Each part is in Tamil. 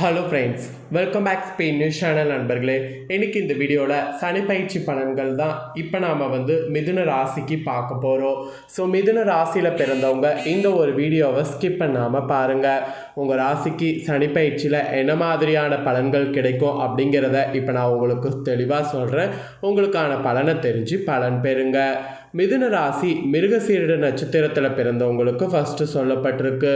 Hello friends, welcome back Spain news channel நண்பர்களே. இன்றைக்கி இந்த வீடியோவில் சனி பயிற்சி பலன்கள் தான் இப்போ நாம் மிதுன ராசிக்கு பார்க்க போகிறோம். ஸோ மிதுன ராசியில் பிறந்தவங்க இந்த ஒரு வீடியோவை ஸ்கிப் பண்ணாமல் பாருங்கள். உங்கள் ராசிக்கு சனி பயிற்சியில் என்ன மாதிரியான பலன்கள் கிடைக்கும் அப்படிங்கிறத இப்போ நான் உங்களுக்கு தெளிவாக சொல்கிறேன். உங்களுக்கான பலனை தெரிஞ்சு பலன் பெறுங்க. மிதுன ராசி மிருகசீரிட நட்சத்திரத்தில் பிறந்தவங்களுக்கு ஃபஸ்ட்டு சொல்லப்பட்டிருக்கு.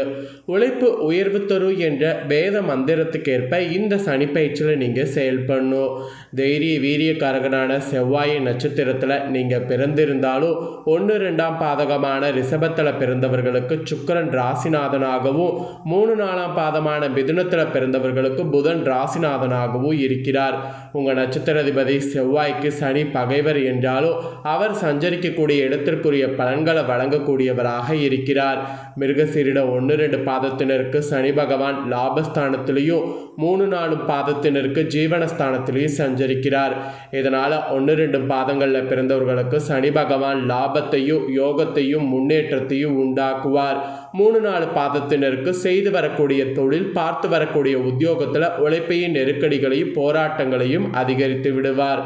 உழைப்பு உயர்வு தரு என்ற வேத மந்திரத்துக்கேற்ப இந்த சனி பயிற்சியில் நீங்கள் செயல்படணும். தைரிய வீரியக்காரகனான செவ்வாய் நட்சத்திரத்தில் நீங்கள் பிறந்திருந்தாலும் 1-2 பாதகமான ரிஷபத்தில் பிறந்தவர்களுக்கு சுக்கிரன் ராசிநாதனாகவும் 3-4 பாதமான மிதுனத்தில் பிறந்தவர்களுக்கு புதன் ராசிநாதனாகவும் இருக்கிறார். உங்கள் நட்சத்திராதிபதி செவ்வாய்க்கு சனி பகைவர் என்றாலும் அவர் சஞ்சரிக்கக்கூடிய இடத்திற்குரிய பலன்களை வழங்கக்கூடியவராக இருக்கிறார். மிருகசீரிட 1-2 பாதத்தினருக்கு சனி பகவான் லாபஸ்தானத்திலையும் 3-4 பாதத்தினருக்கு ஜீவனஸ்தானத்திலையும் சஞ்சரிக்கிறார். இதனால் 1-2 பாதங்களில் பிறந்தவர்களுக்கு சனி பகவான் லாபத்தையும் யோகத்தையும் முன்னேற்றத்தையும் உண்டாக்குவார். 3-4 பாதத்தினருக்கு செய்து வரக்கூடிய தொழில், பார்த்து வரக்கூடிய உத்தியோகத்தில் உழைப்பையும் நெருக்கடிகளையும் போராட்டங்களையும் அதிகரித்து விடுவார்.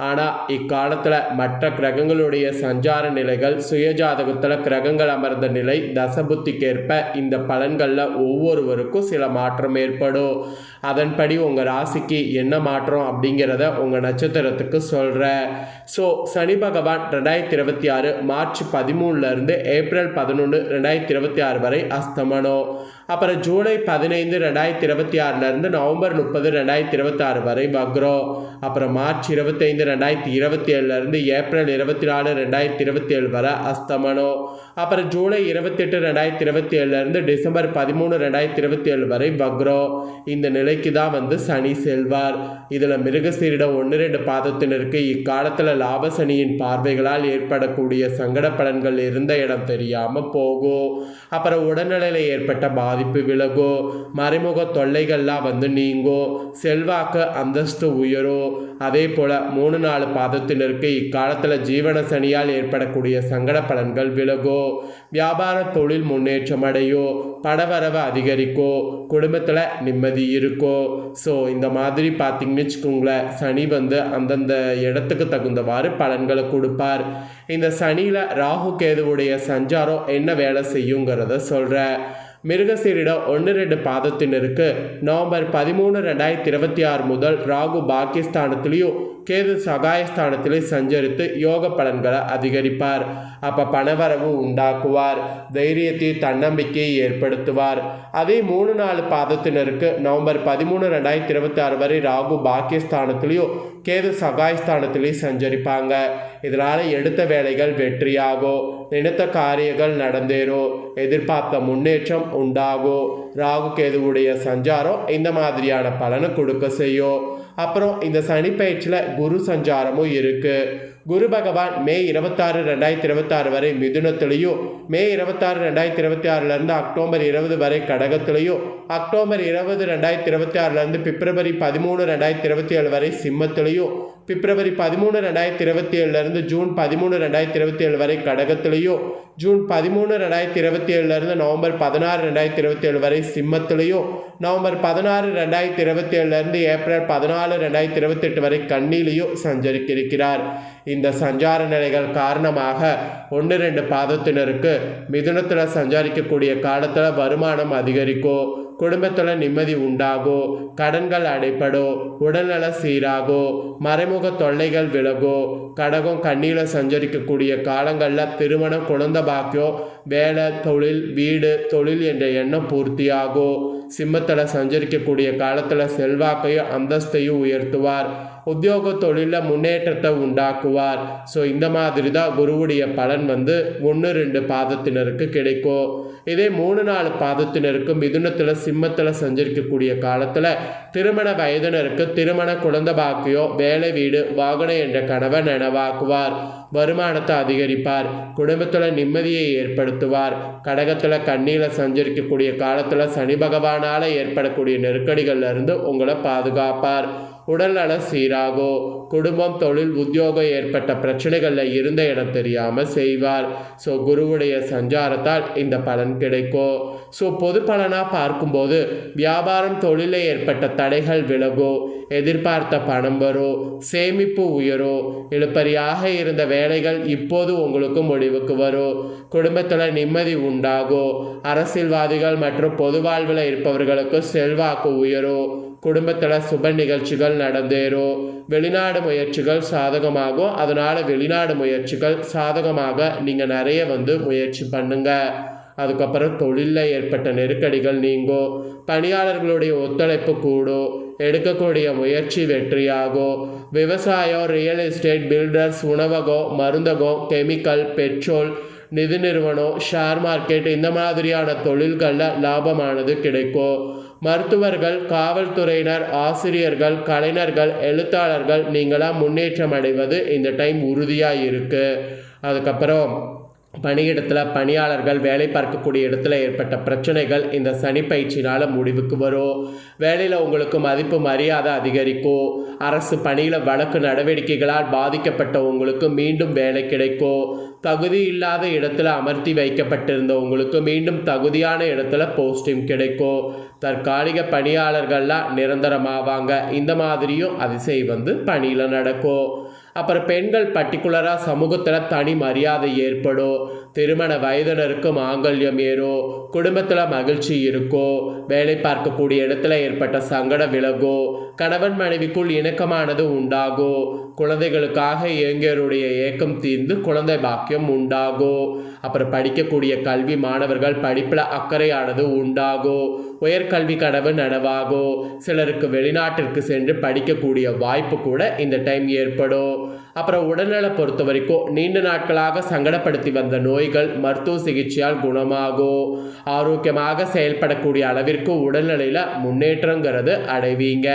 ஆனால் இக்காலத்தில் மற்ற கிரகங்களுடைய சஞ்சார நிலைகள், சுயஜாதகத்தில் கிரகங்கள் அமர்ந்த நிலை, தசபுத்திக்கேற்ப இந்த பலன்களில் ஒவ்வொருவருக்கும் சில மாற்றம் ஏற்படும். அதன்படி உங்கள் ராசிக்கு என்ன மாற்றம் அப்படிங்கிறத உங்கள் நட்சத்திரத்துக்கு சொல்கிறேன். ஸோ சனி பகவான் 2026 மார்ச் 13 ஏப்ரல் 11, 2026 வரை அஸ்தமனம். அப்புறம் ஜூலை 15, 2026 நவம்பர் 30, 2026 வரை வக்ரம். அப்புறம் மார்ச் 25, 2027 ஏப்ரல் 24, 2027 வரை அஸ்தமனம். அப்புறம் ஜூலை 28, 2027 டிசம்பர் 13, 2027 வரை வக்ரம். இந்த நிலைக்கு தான் சனி செல்வார். இதில் மிருகசீரிட 1-2 பாதத்தினருக்கு இக்காலத்தில் லாபசனியின் பார்வைகளால் ஏற்படக்கூடிய சங்கட பலன்கள் இருந்த இடம் தெரியாமல் போகும். அப்புறம் உடல்நிலையில் ஏற்பட்ட பாதிப்பு விலகும். மறைமுக தொல்லைகள்லாம் நீங்கும். செல்வாக்கு அந்தஸ்து உயரும். அதே போல் 3-4 பாதத்தினருக்கு இக்காலத்தில் ஜீவன சனியால் ஏற்படக்கூடிய சங்கட பலன்கள் விலகும். வியாபார தொழில் முன்னேற்றம் அடையும். பணவரவு அதிகரிக்கும். குடும்பத்தில் நிம்மதி இருக்கும். ஸோ இந்த மாதிரி பார்த்தீங்கன்னு வச்சுக்கோங்களேன், சனி அந்தந்த இடத்துக்கு தகுந்தவாறு பலன்களை கொடுப்பார். இந்த சனியில் ராகு கேதுவுடைய சஞ்சாரம் என்ன வேலை செய்யுங்கிறத சொல்கிறேன். மிருகசீரிட 1-2 பாதத்தினருக்கு நவம்பர் 13, 2026 முதல் ராகு பாக்கியஸ்தானத்திலையும் கேது சகாயஸ்தானத்திலையும் சஞ்சரித்து யோக பலன்களை அதிகரிப்பார். அப்போ பணவரவு உண்டாக்குவார். தைரியத்தையும் தன்னம்பிக்கையை ஏற்படுத்துவார். அதே 3-4 பாதத்தினருக்கு நவம்பர் 13, 2026 வரை ராகு பாக்கியஸ்தானத்திலையும் கேது சகாயஸ்தானத்திலையும் சஞ்சரிப்பாங்க. இதனால் எடுத்த வேலைகள் வெற்றியாகும். நினைத்த காரியங்கள் நடந்தேறும். எதிர்பார்த்த முன்னேற்றம் உண்டாகும். ராகு கேதுவுடைய சஞ்சாரம் இந்த மாதிரியான பலனை கொடுக்க செய்யும். அப்புறம் இந்த சனி பயிற்சியில் குரு சஞ்சாரமும் இருக்குது. குரு பகவான் மே 26, 2026 வரை மிதுனத்திலையும், மே 26, 2026 அக்டோபர் 20 வரை கடகத்திலையும், அக்டோபர் 20, 2026 பிப்ரவரி 13, 2027 வரை சிம்மத்திலையும், பிப்ரவரி 13, 2027 ஜூன் 13, 2027 வரை கடகத்திலையும், ஜூன் 13, 2027 நவம்பர் 16, 2027 வரை சிம்மத்திலையும், நவம்பர் 16, 2027 ஏப்ரல் 14, 2028 வரை கன்னியிலையும் சஞ்சரிக்கிறார். இந்த சஞ்சார நிலைகள் காரணமாக 1-2 பாதத்தினருக்கு மிதுனத்தில் சஞ்சாரிக்கக்கூடிய காலத்தில் வருமானம் அதிகரிக்கும். குடும்பத்தில் நிம்மதி உண்டாகும். கடன்கள் அடைப்படும். உடல்நல சீராகும். மறைமுக தொல்லைகள் விலகும். கடகம் கண்ணியில் சஞ்சரிக்கக்கூடிய காலங்களில் திருமணம், குழந்தை பாக்கியம், வேலை, தொழில், வீடு, தொழில் என்ற எண்ணம் பூர்த்தியாகும். சிம்மத்தில் சஞ்சரிக்கக்கூடிய காலத்தில் செல்வாக்கையும் அந்தஸ்தையும் உயர்த்துவார். உத்தியோக தொழிலில் முன்னேற்றத்தை உண்டாக்குவார். ஸோ இந்த மாதிரி தான் குருவுடைய பலன் 1-2 பாதத்தினருக்கு கிடைக்கும். இதே 3-4 பாதத்தினருக்கு மிதுனத்தில் சிம்மத்தில் சஞ்சரிக்கக்கூடிய காலத்தில் திருமண வயதினருக்கு திருமண, குழந்தை பாக்கியம், வேலை, வீடு, வாகனம் என்ற கனவை நனவாக்குவார். வருமானத்தை அதிகரிப்பார். குடும்பத்தில் நிம்மதியை ஏற்படுத்துவார். கடகத்தில் கண்ணியில் சஞ்சரிக்கக்கூடிய காலத்தில் சனி பகவானால் ஏற்படக்கூடிய நெருக்கடிகள்லேருந்து உங்களை பாதுகாப்பார். உடல்நல சீராகும். குடும்பம், தொழில், உத்தியோகம் ஏற்பட்ட பிரச்சனைகளில் இருந்த இடம் தெரியாமல் செய்வார். ஸோ குருவுடைய சஞ்சாரத்தால் இந்த பலன் கிடைக்கும். ஸோ பொது பலனாக பார்க்கும்போது வியாபாரம், தொழிலில் ஏற்பட்ட தடைகள் விலகும். எதிர்பார்த்த பணம் வரும். சேமிப்பு உயரும். இழுபறியாக இருந்த வேலைகள் இப்போது உங்களுக்கு முடிவுக்கு வரும். குடும்பத்தில் நிம்மதி உண்டாகும். அரசியல்வாதிகள் மற்றும் பொது வாழ்வில் இருப்பவர்களுக்கு செல்வாக்கு உயரும். குடும்பத்தில் சுப நிகழ்ச்சிகள் நடந்தேறும். வெளிநாடு முயற்சிகள் சாதகமாகும். அதனால் வெளிநாடு முயற்சிகள் சாதகமாக நீங்கள் நிறைய முயற்சி பண்ணுங்க. அதுக்கப்புறம் தொழிலில் ஏற்பட்ட நெருக்கடிகள் நீங்கும். பணியாளர்களுடைய ஒத்துழைப்பு கூடும். எடுக்கக்கூடிய முயற்சி வெற்றியாகும். விவசாயம், ரியல் எஸ்டேட், பில்டர்ஸ், உணவகம், மருந்தகம், கெமிக்கல், பெட்ரோல், நிதி நிறுவனம், ஷேர் மார்க்கெட் இந்த மாதிரியான தொழில்களில் லாபமானது கிடைக்கும். மருத்துவர்கள், காவல்துறையினர், ஆசிரியர்கள், கலைஞர்கள், எழுத்தாளர்கள் நீங்களாம் முன்னேற்றம் அடைவது இந்த டைம் உறுதியாக இருக்குது. அதுக்கப்புறம் பணியிடத்தில் பணியாளர்கள் வேலை பார்க்கக்கூடிய இடத்துல ஏற்பட்ட பிரச்சனைகள் இந்த சனி பயிற்சினால் முடிவுக்கு வரும். வேலையில் உங்களுக்கு மதிப்பு மரியாதை அதிகரிக்கும். அரசு பணியில் வழக்கு நடவடிக்கைகளால் பாதிக்கப்பட்ட உங்களுக்கு மீண்டும் வேலை கிடைக்கும். தகுதி இல்லாத இடத்துல அமர்த்தி வைக்கப்பட்டிருந்த உங்களுக்கு மீண்டும் தகுதியான இடத்துல போஸ்டிங் கிடைக்கும். தற்காலிக பணியாளர்கள்லாம் நிரந்தரமாவாங்க. இந்த மாதிரியும் அதிசயம் பணியில் நடக்கும். அப்புறம் பெண்கள் பர்டிகுலராக சமூகத்தில் தனி மரியாதை ஏற்படும். திருமண வயதினருக்கு மாங்கல்யம் ஏறும். குடும்பத்தில் மகிழ்ச்சி இருக்கும். வேலை பார்க்கக்கூடிய இடத்துல ஏற்பட்ட சங்கடம் விலகும். கணவன் மனைவிக்குள் இணக்கமானது உண்டாகும். குழந்தைகளுக்காக இளைஞருடைய ஏக்கம் தீர்ந்து குழந்தை பாக்கியம் உண்டாகும். அப்புறம் படிக்கக்கூடிய கல்வி மாணவர்கள் படிப்பில் அக்கறையானது உண்டாகும். உயர்கல்வி கனவு நனவாகும். சிலருக்கு வெளிநாட்டிற்கு சென்று படிக்கக்கூடிய வாய்ப்பு கூட இந்த டைம் ஏற்படும். அப்புறம் உடல்நலை பொறுத்த வரைக்கும் நீண்ட நாட்களாக சங்கடப்படுத்தி வந்த நோய்கள் மருத்துவ சிகிச்சையால் குணமாகும். ஆரோக்கியமாக செயல்படக்கூடிய அளவிற்கு உடல்நிலையில் முன்னேற்றங்கிறது அடைவீங்க.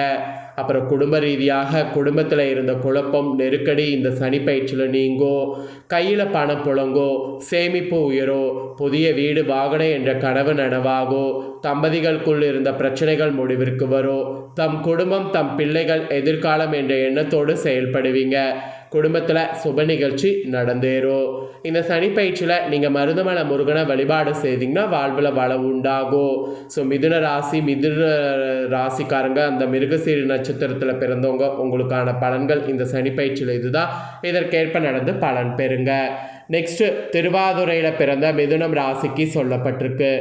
அப்புறம் குடும்ப ரீதியாக குடும்பத்தில் இருந்த குழப்பம், நெருக்கடி இந்த சனி பயிற்சியில் நீங்கும். கையில் பணம் புழங்கும். சேமிப்பு உயரும். புதிய வீடு, வாகனம் என்ற கனவு நனவாகும். தம்பதிகளுக்குள் இருந்த பிரச்சனைகள் முடிவிற்கு வரும். தம் குடும்பம், தம் பிள்ளைகள் எதிர்காலம் என்ற எண்ணத்தோடு செயல்படுவீங்க. குடும்பத்தில் சுப நிகழ்ச்சி நடந்தேறும். இந்த சனி பயிற்சியில் நீங்கள் மருதமலை முருகனை வழிபாடு செய்தீங்கன்னா வாழ்வில் வளம் உண்டாகும். ஸோ மிதுன ராசிக்காரங்க, அந்த மிருகசீரி நட்சத்திரத்தில் பிறந்தவங்க, உங்களுக்கான பலன்கள் இந்த சனி பயிற்சியில் இதுதான். இதற்கேற்ப நடந்து பலன் பெறுங்க. நெக்ஸ்ட்டு திருவாதுரையில் பிறந்த மிதுனம் ராசிக்கு சொல்லப்பட்டிருக்கு.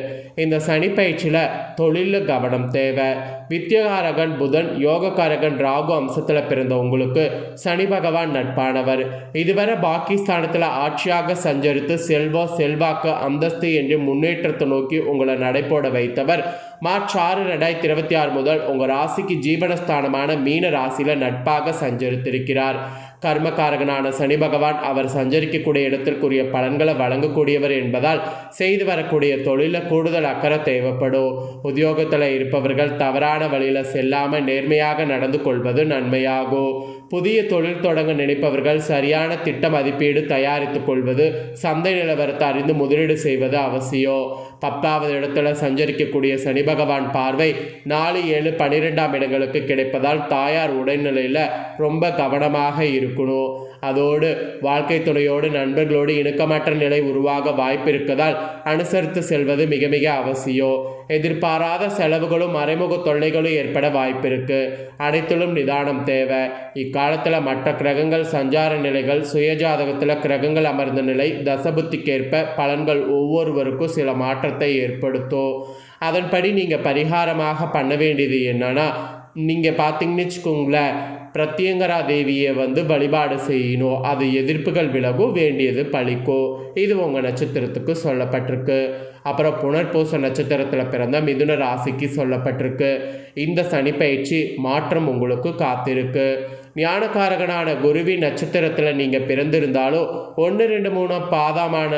இந்த சனி பயிற்சியில் தொழிலில் கவனம் தேவை. வித்யகாரகன் புதன், யோகக்காரகன் ராகு அம்சத்தில் பிறந்த உங்களுக்கு சனி பகவான் நட்பானவர். இதுவரை பாகிஸ்தானத்தில் ஆட்சியாக சஞ்சரித்து செல்வம், செல்வாக்கு, அந்தஸ்து என்று முன்னேற்றத்தை நோக்கி உங்களை நடைபோட வைத்தவர் மார்ச் 6, 2026 முதல் உங்கள் ராசிக்கு ஜீவனஸ்தானமான மீன ராசியில் நட்பாக சஞ்சரித்திருக்கிறார். கர்மகாரகனான சனி பகவான் அவர் சஞ்சரிக்கக்கூடிய இடத்திற்குரிய பலன்களை வழங்கக்கூடியவர் என்பதால் செய்து வரக்கூடிய தொழிலில் கூடுதல் அக்கறை தேவைப்படும். உத்தியோகத்தில் இருப்பவர்கள் தவறான வழியில் செல்லாமல் நேர்மையாக நடந்து கொள்வது நன்மையாகும். புதிய தொழில் தொடங்க நினைப்பவர்கள் சரியான திட்ட மதிப்பீடு தயாரித்துக் கொள்வது, சந்தை நிலவரத்தை அறிந்து முதலீடு செய்வது அவசியம். 10வது இடத்துல சஞ்சரிக்கக்கூடிய சனி பகவான் பார்வை 4, 7, 12ஆம் இடங்களுக்கு கிடைப்பதால் தாயார் உடல்நிலையில் ரொம்ப கவனமாக இருக்கணும். அதோடு வாழ்க்கை துணையோடு நண்பர்களோடு இணக்கமற்ற நிலை உருவாக வாய்ப்பு இருக்கதால் அனுசரித்து செல்வது மிக மிக அவசியம். எதிர்பாராத செலவுகளும் மறைமுக தொல்லைகளும் ஏற்பட வாய்ப்பு இருக்கு. அனைத்திலும் நிதானம் தேவை. இக்காலத்தில் மற்ற கிரகங்கள் சஞ்சார நிலைகள், சுயஜாதகத்தில் கிரகங்கள் அமர்ந்த நிலை, தசபுத்திக்கேற்ப பலன்கள் ஒவ்வொருவருக்கும் சில மாற்றத்தை ஏற்படுத்தும். அதன்படி நீங்கள் பரிகாரமாக பண்ண வேண்டியது என்னன்னா, நீங்கள் பார்த்தீங்கன்னு வச்சுக்கோங்களேன், பிரத்யங்கரா தேவியை வழிபாடு செய்யணும். அது எதிர்ப்புகள் விலகும், வேண்டியது பழிக்கும். இது உங்கள் நட்சத்திரத்துக்கு சொல்லப்பட்டிருக்கு. அப்புறம் புனர்பூச நட்சத்திரத்தில் பிறந்த மிதுன ராசிக்கு சொல்லப்பட்டிருக்கு. இந்த சனி பயிற்சி மாற்றம் உங்களுக்கு காத்திருக்கு. ஞானகாரகனான குருவின் நட்சத்திரத்தில் நீங்கள் பிறந்திருந்தாலும் 1, 2, 3 பாதமான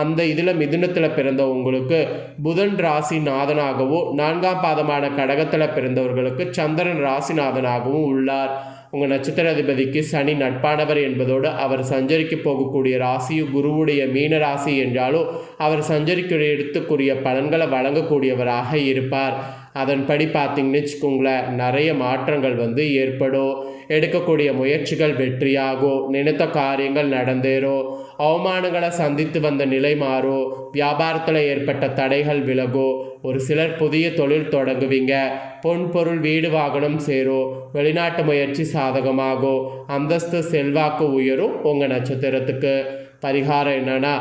அந்த இதில் மிதுனத்தில் பிறந்த உங்களுக்கு புதன் ராசி நாதனாகவும், 4ஆம் பாதமான கடகத்தில் பிறந்தவர்களுக்கு சந்திரன் ராசிநாதனாகவும் உள்ளார். உங்கள் நட்சத்திராதிபதிக்கு சனி நட்பானவர் என்பதோடு அவர் சஞ்சரிக்க போகக்கூடிய ராசியும் குருவுடைய மீன ராசி என்றாலும் அவர் சஞ்சரிக்கிற இடத்துக்குரிய பலன்களை வழங்கக்கூடியவராக இருப்பார். அதன்படி பார்த்திங்கன்னு வச்சுக்கோங்களேன், நிறைய மாற்றங்கள் வந்து ஏற்படும். எடுக்கக்கூடிய முயற்சிகள் வெற்றியாகும். நினைத்த காரியங்கள் நடந்தேறும். அவமானங்களை சந்தித்து வந்த நிலை மாறும். வியாபாரத்தில் ஏற்பட்ட தடைகள் விலகும். ஒரு சிலர் புதிய தொழில் தொடங்குவீங்க. பொன் பொருள் வீடு வாகனம் சேரும். வெளிநாட்டு முயற்சி சாதகமாகும். அந்தஸ்து செல்வாக்கு உயரும். உங்கள் நட்சத்திரத்துக்கு பரிகாரம் என்னன்னா,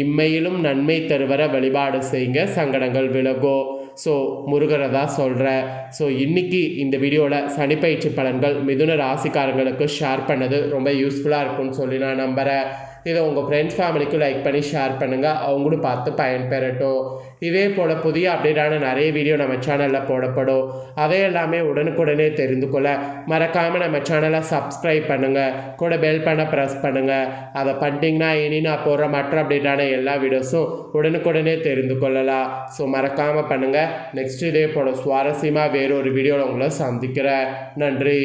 இம்மையிலும் நன்மை தருவர வழிபாடு செய்யுங்க, சங்கடங்கள் விலகும். ஸோ முருகரை தான் சொல்கிறேன். ஸோ இன்றைக்கி இந்த வீடியோவில் சனிப்பயிற்சி பலன்கள் மிதுன ராசிக்காரங்களுக்கு ஷேர் பண்ணது ரொம்ப யூஸ்ஃபுல்லாக இருக்கும்னு சொல்லி நான் நம்புகிறேன். இதை உங்கள் ஃப்ரெண்ட்ஸ் ஃபேமிலிக்கு லைக் பண்ணி ஷேர் பண்ணுங்கள், அவங்களும் பார்த்து பயன்பெறட்டும். இதே போல் புதிய அப்டேட்டான நிறைய வீடியோ நம்ம சேனலில் போடப்படும். அதை எல்லாமே உடனுக்குடனே தெரிந்து கொள்ள மறக்காமல் நம்ம சேனலை சப்ஸ்கிரைப் பண்ணுங்கள், கூட பெல் பண்ண ப்ரெஸ் பண்ணுங்கள். அதை பண்ணிட்டீங்கன்னா இனி நான் போடுற மற்ற அப்டேட்டான எல்லா வீடியோஸும் உடனுக்குடனே தெரிந்து கொள்ளலாம். ஸோ மறக்காமல் பண்ணுங்கள். நெக்ஸ்ட் இதே போல் சுவாரஸ்யமாக வேறொரு வீடியோவில் உங்களை சந்திக்கிறேன். நன்றி.